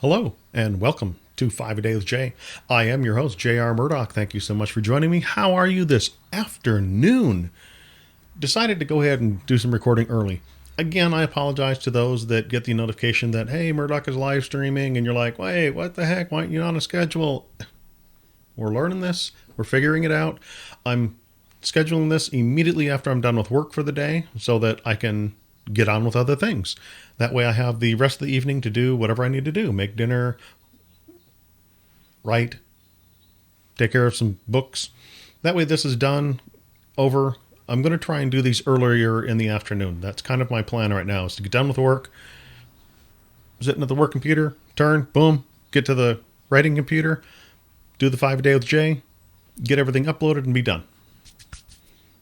Hello, and welcome to 5 A Day with Jay. I am your host, J.R. Murdock. Thank you so much for joining me. How are you this afternoon? Decided to go ahead and do some recording early. Again, I apologize to those that get the notification that, hey, Murdock is live streaming, and you're like, wait, what the heck? Why aren't you on a schedule? We're learning this. We're figuring it out. I'm scheduling this immediately after I'm done with work for the day so that I can get on with other things. That way I have the rest of the evening to do whatever I need to do. Make dinner, write, take care of some books. That way this is done, over. I'm going to try and do these earlier in the afternoon. That's kind of my plan right now, is to get done with work, sitting at the work computer, turn, boom, get to the writing computer, do the 5 A Day with Jay, get everything uploaded and be done.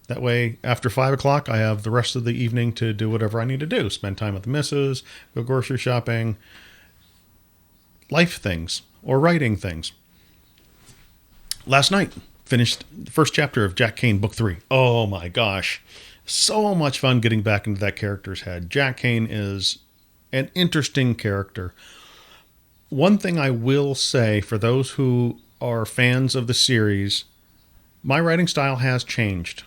That way, after 5 o'clock, I have the rest of the evening to do whatever I need to do. Spend time with the missus, go grocery shopping, life things, or writing things. Last night, finished the first chapter of Jack Kane, Book 3. Oh my gosh. So much fun getting back into that character's head. Jack Kane is an interesting character. One thing I will say, for those who are fans of the series, my writing style has changed.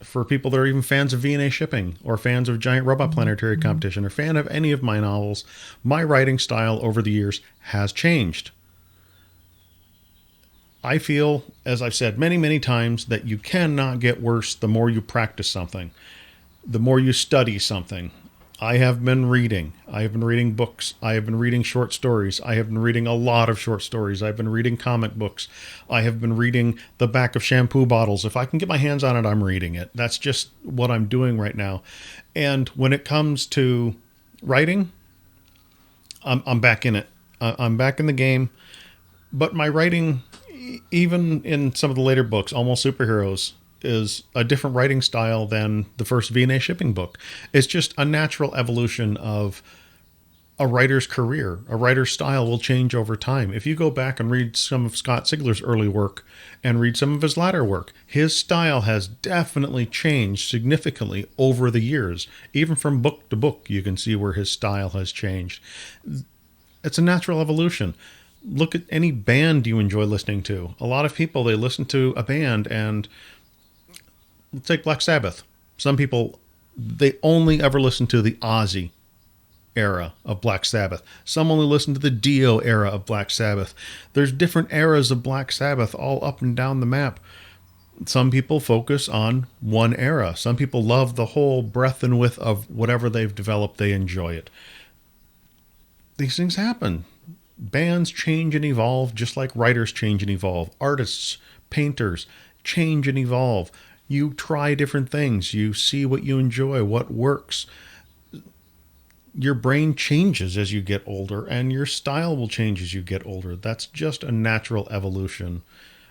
For people that are even fans of V&A shipping, or fans of Giant Robot Planetary Competition, or fan of any of my novels, my writing style over the years has changed. I feel, as I've said many, many times, that you cannot get worse the more you practice something, the more you study something. I have been reading books. I have been reading short stories. I have been reading a lot of short stories. I've been reading comic books. I have been reading the back of shampoo bottles. If I can get my hands on it, I'm reading it. That's just what I'm doing right now. And when it comes to writing, I'm back in it. I'm back in the game. But my writing, even in some of the later books, Almost Superheroes, is a different writing style than the first V&A shipping book. It's just a natural evolution of a writer's career. A writer's style will change over time. If you go back and read some of Scott Sigler's early work and read some of his latter work, his style has definitely changed significantly over the years. Even from book to book, you can see where his style has changed. It's a natural evolution. Look at any band you enjoy listening to. A lot of people, they listen to a band, and let's take Black Sabbath. Some people, they only ever listen to the Ozzy era of Black Sabbath. Some only listen to the Dio era of Black Sabbath. There's different eras of Black Sabbath all up and down the map. Some people focus on one era. Some people love the whole breadth and width of whatever they've developed. They enjoy it. These things happen. Bands change and evolve just like writers change and evolve. Artists, painters change and evolve. You try different things. You see what you enjoy, what works. Your brain changes as you get older, and your style will change as you get older. That's just a natural evolution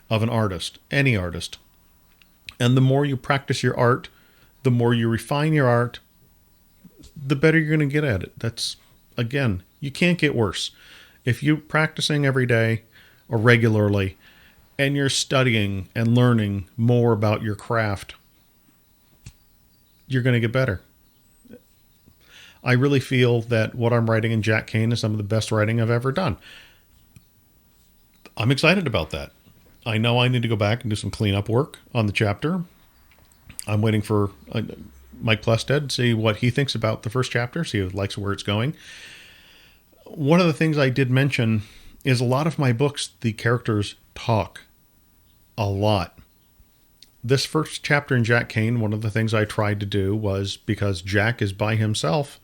of an artist, any artist. And the more you practice your art, the more you refine your art, the better you're going to get at it. That's, again, you can't get worse. If you're practicing every day or regularly, and you're studying and learning more about your craft, you're going to get better. I really feel that what I'm writing in Jack Kane is some of the best writing I've ever done. I'm excited about that. I know I need to go back and do some cleanup work on the chapter. I'm waiting for Mike Plested to see what he thinks about the first chapter, see if he likes where it's going. One of the things I did mention is a lot of my books, the characters talk a lot. This first chapter in Jack Kane, one of the things I tried to do was, because Jack is by himself,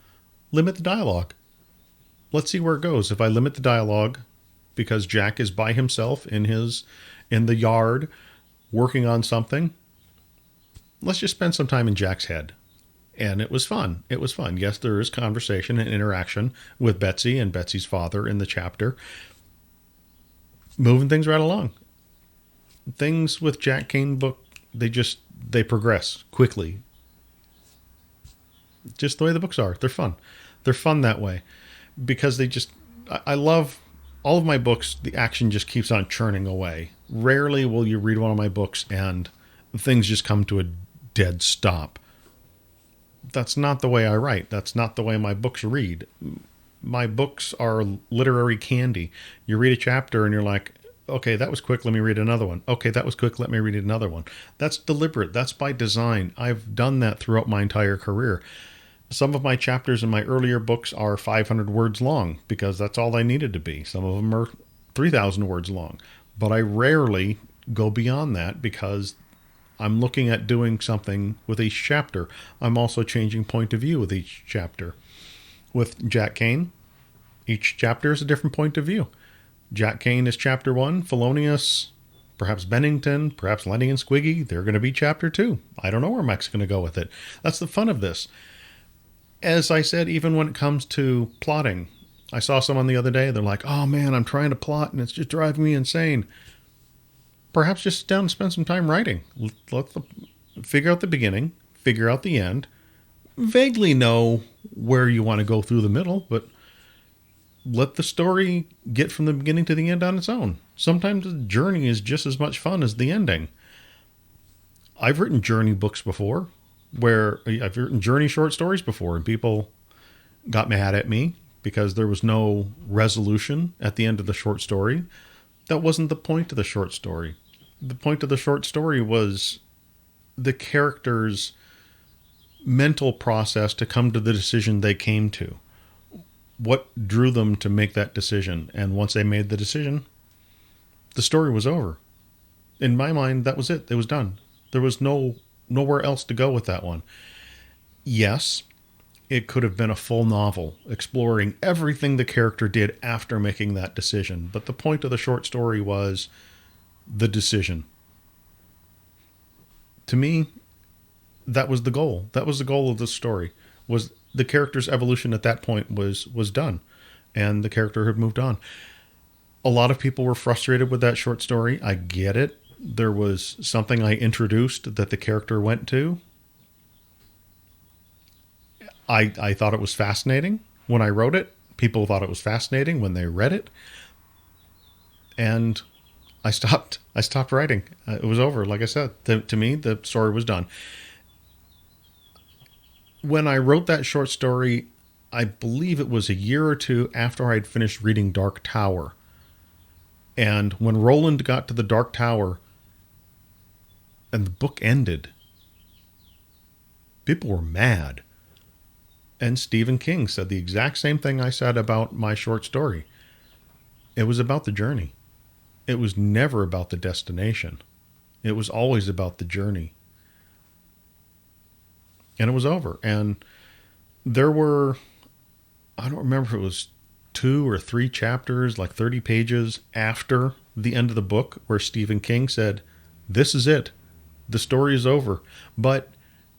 limit the dialogue. Let's see where it goes. If I limit the dialogue because Jack is by himself in the yard working on something, let's just spend some time in Jack's head. And it was fun. It was fun. Yes, there is conversation and interaction with Betsy and Betsy's father in the chapter. Moving things right along. Things with Jack Kane book, they progress quickly. Just the way the books are. They're fun. They're fun that way. Because I love all of my books. The action just keeps on churning away. Rarely will you read one of my books and things just come to a dead stop. That's not the way I write. That's not the way my books read. my books are literary candy. You read a chapter and you're like, okay, that was quick. Let me read another one. Okay, that was quick. Let me read another one. That's deliberate. That's by design. I've done that throughout my entire career. Some of my chapters in my earlier books are 500 words long because that's all I needed to be. Some of them are 3,000 words long. But I rarely go beyond that because I'm looking at doing something with each chapter. I'm also changing point of view with each chapter. With Jack Kane, each chapter is a different point of view. Jack Kane is chapter 1. Felonious, perhaps Bennington, perhaps Lenny and Squiggy, they're going to be chapter 2. I don't know where Mike's going to go with it. That's the fun of this. As I said, even when it comes to plotting, I saw someone the other day, they're like, oh man, I'm trying to plot and it's just driving me insane. Perhaps just sit down and spend some time writing. Figure out the beginning, figure out the end, vaguely know where you want to go through the middle, but let the story get from the beginning to the end on its own. Sometimes the journey is just as much fun as the ending. I've written journey books before, where I've written journey short stories before, and people got mad at me because there was no resolution at the end of the short story. That wasn't the point of the short story. The point of the short story was the character's mental process to come to the decision they came to. What drew them to make that decision? And once they made the decision, the story was over. In my mind, that was it. It was done. There was nowhere else to go with that one. Yes, it could have been a full novel exploring everything the character did after making that decision. But the point of the short story was the decision. To me, that was the goal. That was the goal of the story. Was the character's evolution at that point was done, and the character had moved on. A lot of people were frustrated with that short story. I get it. There was something I introduced that the character went to. I thought it was fascinating when I wrote it. People thought it was fascinating when they read it. And I stopped writing. It was over. Like I said, to me, the story was done. When I wrote that short story, I believe it was a year or two after I'd finished reading Dark Tower. And when Roland got to the Dark Tower and the book ended, people were mad. And Stephen King said the exact same thing I said about my short story. It was about the journey. It was never about the destination. It was always about the journey. And it was over. And there were, I don't remember if it was 2 or 3 chapters, like 30 pages after the end of the book, where Stephen King said, this is it. The story is over. But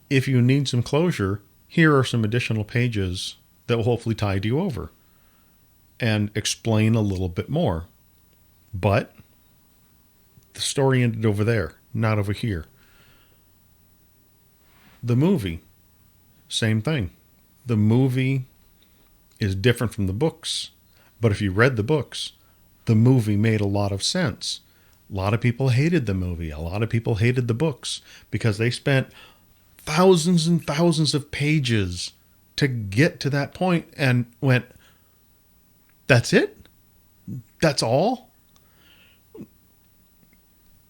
if you need some closure, here are some additional pages that will hopefully tide you over and explain a little bit more. But the story ended over there, not over here. The movie, same thing. The movie is different from the books, but if you read the books, the movie made a lot of sense. A lot of people hated the movie. A lot of people hated the books because they spent thousands and thousands of pages to get to that point and went, that's it? That's all?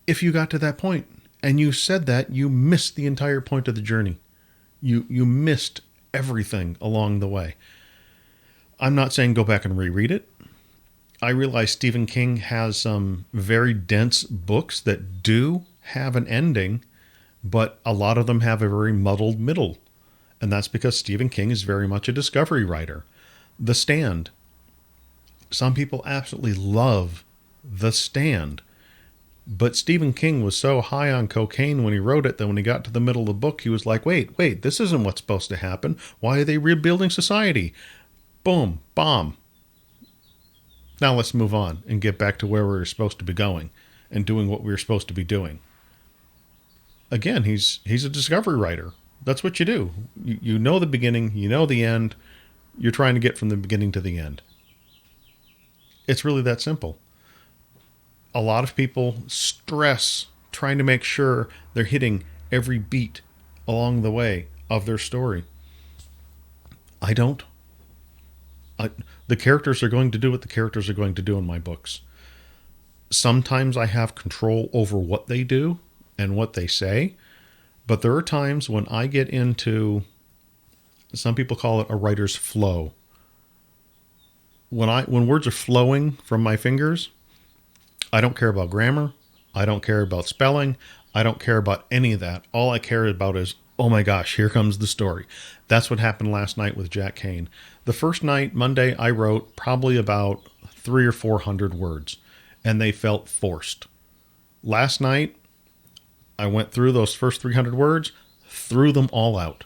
If you got to that point and you said that, you missed the entire point of the journey. You missed everything along the way. I'm not saying go back and reread it. I realize Stephen King has some very dense books that do have an ending, but a lot of them have a very muddled middle. And that's because Stephen King is very much a discovery writer. The Stand. Some people absolutely love The Stand. But Stephen King was so high on cocaine when he wrote it that when he got to the middle of the book, he was like, wait, this isn't what's supposed to happen. Why are they rebuilding society? Boom, bomb. Now let's move on and get back to where we were supposed to be going and doing what we were supposed to be doing. Again, he's a discovery writer. That's what you do. You know the beginning, you know the end. You're trying to get from the beginning to the end. It's really that simple. A lot of people stress trying to make sure they're hitting every beat along the way of their story. I don't. The characters are going to do what the characters are going to do in my books. Sometimes I have control over what they do and what they say, but there are times when I get into, some people call it a writer's flow. When words are flowing from my fingers, I don't care about grammar. I don't care about spelling. I don't care about any of that. All I care about is, oh my gosh, here comes the story. That's what happened last night with Jack Kane. The first night, Monday, I wrote probably about 300 or 400 words, and they felt forced. Last night, I went through those first 300 words, threw them all out.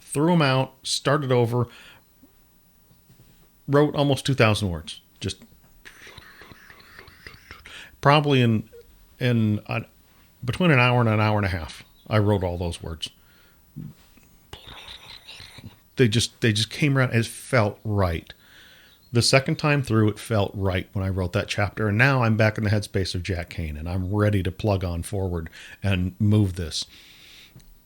Threw them out, started over, wrote almost 2,000 words. Just probably in between an hour and a half, I wrote all those words. They just came around. It felt right. The second time through, it felt right when I wrote that chapter. And now I'm back in the headspace of Jack Kane, and I'm ready to plug on forward and move this.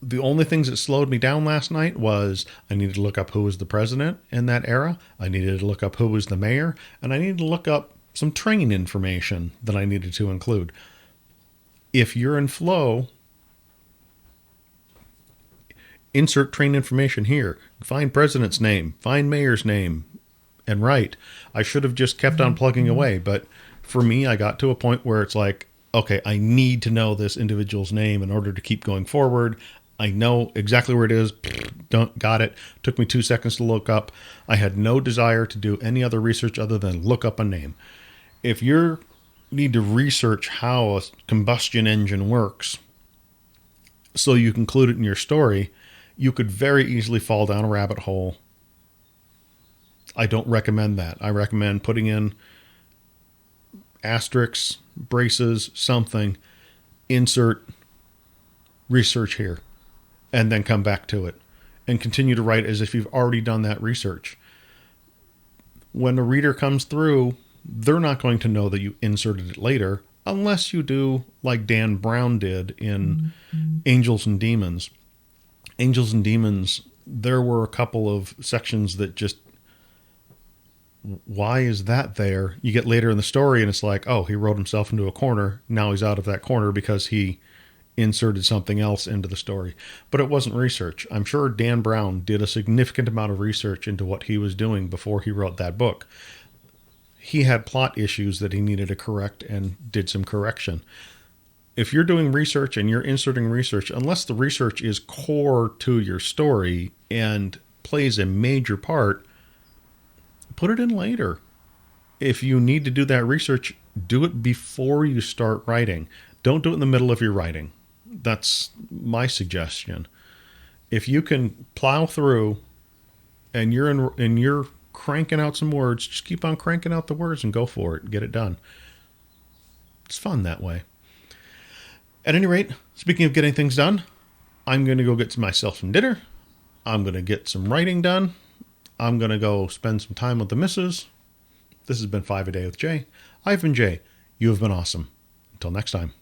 The only things that slowed me down last night was I needed to look up who was the president in that era. I needed to look up who was the mayor. And I needed to look up some training information that I needed to include. If you're in flow, insert train information here. Find president's name. Find mayor's name. And write. I should have just kept on plugging away. But for me, I got to a point where it's like, okay, I need to know this individual's name in order to keep going forward. I know exactly where it is. Got it. Took me 2 seconds to look up. I had no desire to do any other research other than look up a name. If you need to research how a combustion engine works so you can include it in your story, you could very easily fall down a rabbit hole. I don't recommend that. I recommend putting in asterisks, braces, something, insert research here, and then come back to it and continue to write as if you've already done that research. When a reader comes through, they're not going to know that you inserted it later unless you do like Dan Brown did in Angels and Demons. Angels and Demons, there were a couple of sections that just, why is that there? You get later in the story and it's like, oh, he wrote himself into a corner. Now he's out of that corner because he inserted something else into the story. But it wasn't research. I'm sure Dan Brown did a significant amount of research into what he was doing before he wrote that book. He had plot issues that he needed to correct and did some correction. If you're doing research and you're inserting research, unless the research is core to your story and plays a major part, put it in later. If you need to do that research, do it before you start writing. Don't do it in the middle of your writing. That's my suggestion. If you can plow through and you're cranking out some words, just keep on cranking out the words and go for it. Get it done. It's fun that way. At any rate, speaking of getting things done, I'm going to go get myself some dinner. I'm going to get some writing done. I'm going to go spend some time with the missus. This has been 5 a Day with Jay. I've been Jay. You have been awesome. Until next time.